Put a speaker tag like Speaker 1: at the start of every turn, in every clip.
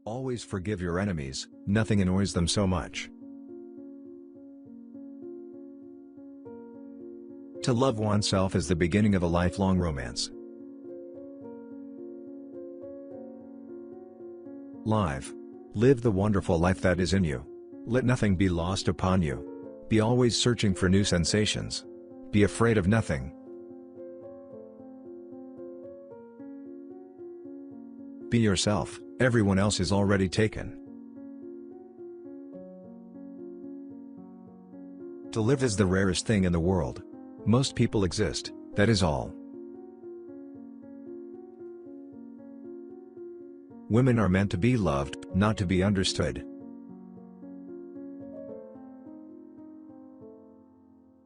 Speaker 1: Always forgive your enemies, nothing annoys them so much. To love oneself is the beginning of a lifelong romance. Live the wonderful life that is in you. Let nothing be lost upon you. Be always searching for new sensations. Be afraid of nothing. Be yourself, everyone else is already taken. To live is the rarest thing in the world. Most people exist, that is all. Women are meant to be loved, not to be understood.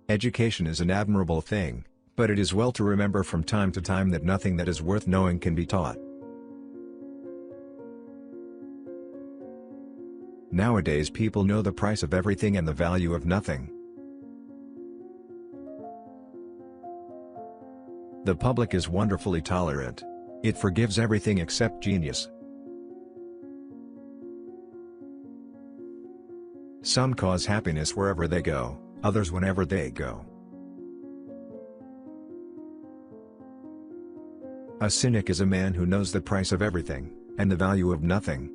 Speaker 1: Education is an admirable thing, but it is well to remember from time to time that nothing that is worth knowing can be taught. Nowadays people know the price of everything and the value of nothing. The public is wonderfully tolerant. It forgives everything except genius. Some cause happiness wherever they go, others whenever they go. A cynic is a man who knows the price of everything, and the value of nothing.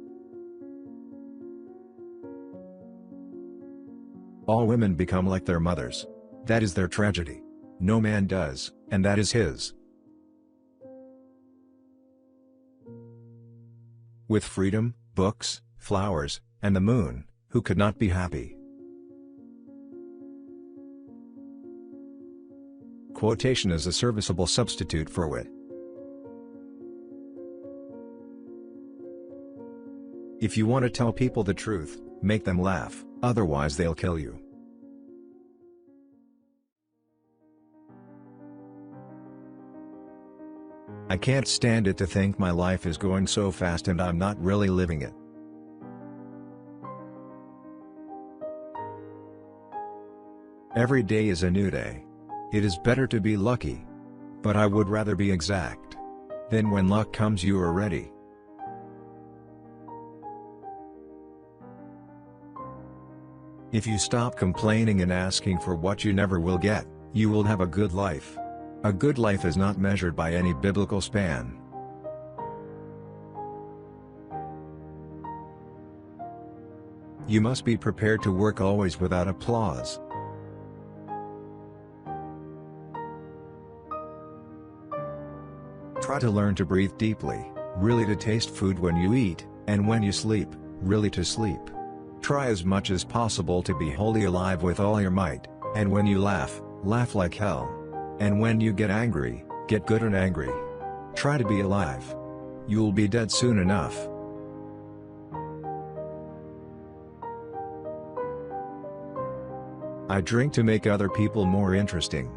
Speaker 1: All women become like their mothers. That is their tragedy. No man does, and that is his. With freedom, books, flowers, and the moon, who could not be happy? Quotation is a serviceable substitute for wit. If you want to tell people the truth, make them laugh, otherwise they'll kill you. I can't stand it to think my life is going so fast and I'm not really living it. Every day is a new day. It is better to be lucky. But I would rather be exact. Then when luck comes you are ready. If you stop complaining and asking for what you never will get, you will have a good life. A good life is not measured by any biblical span. You must be prepared to work always without applause. Try to learn to breathe deeply, really to taste food when you eat, and when you sleep, really to sleep. Try as much as possible to be wholly alive with all your might, and when you laugh, laugh like hell. And when you get angry, get good and angry. Try to be alive. You'll be dead soon enough. I drink to make other people more interesting.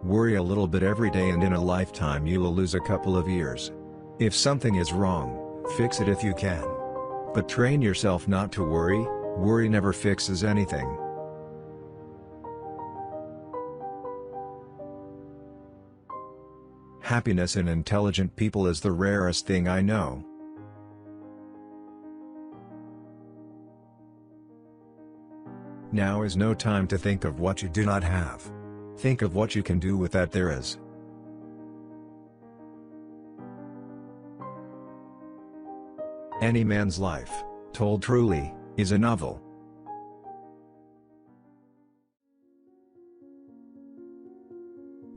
Speaker 1: Worry a little bit every day and in a lifetime you will lose a couple of years. If something is wrong, fix it if you can. But train yourself not to worry. Worry never fixes anything. Happiness in intelligent people is the rarest thing I know. Now is no time to think of what you do not have. Think of what you can do with that there is. Any man's life, told truly, is a novel.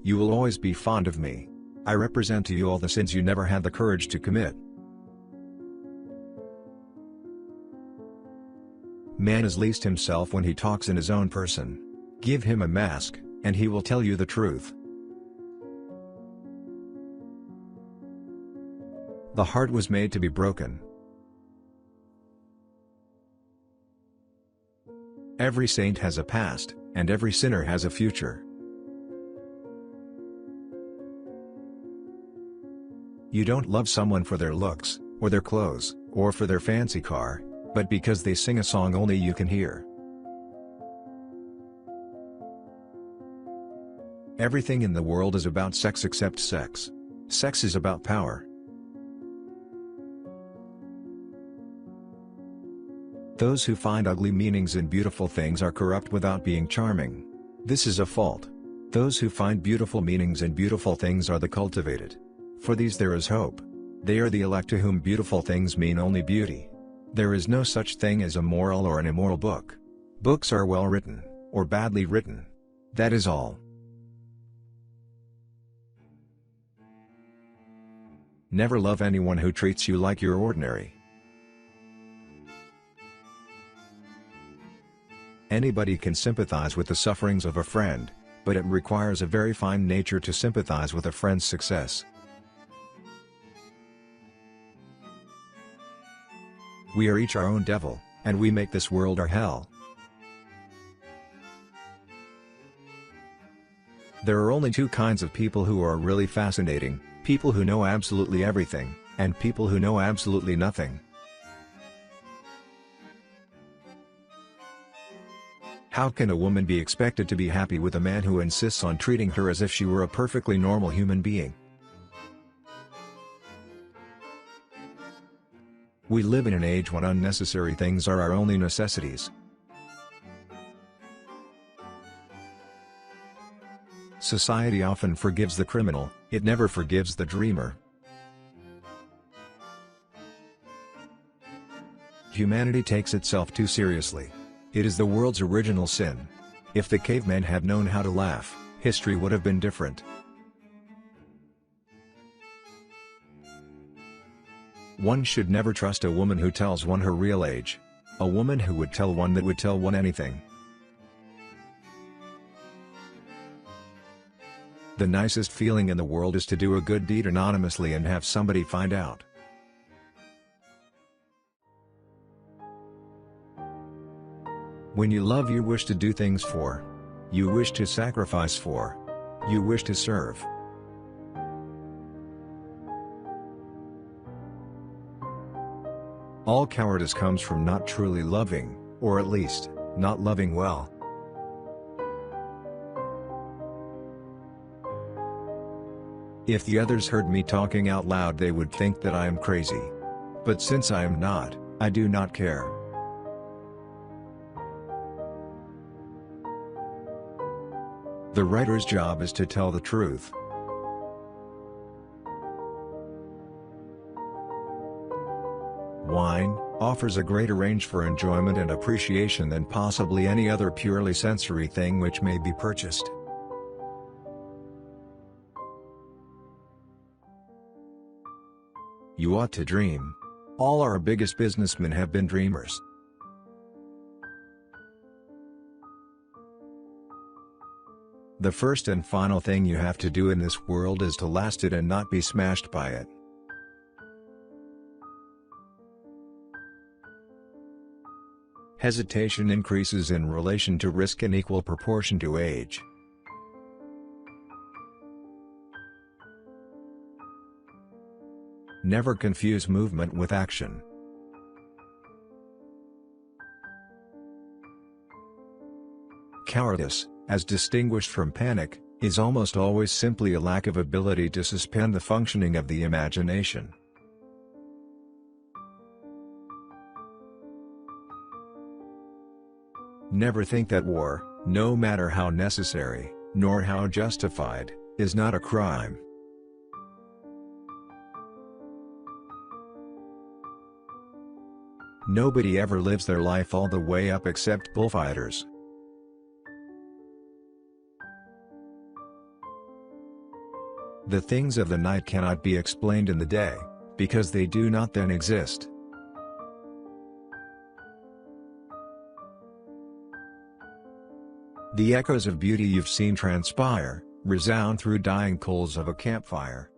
Speaker 1: You will always be fond of me. I represent to you all the sins you never had the courage to commit. Man is least himself when he talks in his own person. Give him a mask, and he will tell you the truth. The heart was made to be broken. Every saint has a past, and every sinner has a future. You don't love someone for their looks, or their clothes, or for their fancy car, but because they sing a song only you can hear. Everything in the world is about sex except sex. Sex is about power. Those who find ugly meanings in beautiful things are corrupt without being charming. This is a fault. Those who find beautiful meanings in beautiful things are the cultivated. For these there is hope. They are the elect to whom beautiful things mean only beauty. There is no such thing as a moral or an immoral book. Books are well written, or badly written. That is all. Never love anyone who treats you like you're ordinary. Anybody can sympathize with the sufferings of a friend, but it requires a very fine nature to sympathize with a friend's success. We are each our own devil, and we make this world our hell. There are only two kinds of people who are really fascinating: people who know absolutely everything, and people who know absolutely nothing. How can a woman be expected to be happy with a man who insists on treating her as if she were a perfectly normal human being? We live in an age when unnecessary things are our only necessities. Society often forgives the criminal, it never forgives the dreamer. Humanity takes itself too seriously. It is the world's original sin. If the cavemen had known how to laugh, history would have been different. One should never trust a woman who tells one her real age. A woman who would tell one that would tell one anything. The nicest feeling in the world is to do a good deed anonymously and have somebody find out. When you love, you wish to do things for. You wish to sacrifice for. You wish to serve. All cowardice comes from not truly loving, or at least, not loving well. If the others heard me talking out loud, they would think that I am crazy. But since I am not, I do not care. The writer's job is to tell the truth. Wine offers a greater range for enjoyment and appreciation than possibly any other purely sensory thing which may be purchased. You ought to dream. All our biggest businessmen have been dreamers. The first and final thing you have to do in this world is to last it and not be smashed by it. Hesitation increases in relation to risk in equal proportion to age. Never confuse movement with action. Cowardice, as distinguished from panic, is almost always simply a lack of ability to suspend the functioning of the imagination. Never think that war, no matter how necessary, nor how justified, is not a crime. Nobody ever lives their life all the way up except bullfighters. The things of the night cannot be explained in the day, because they do not then exist. The echoes of beauty you've seen transpire, resound through dying coals of a campfire.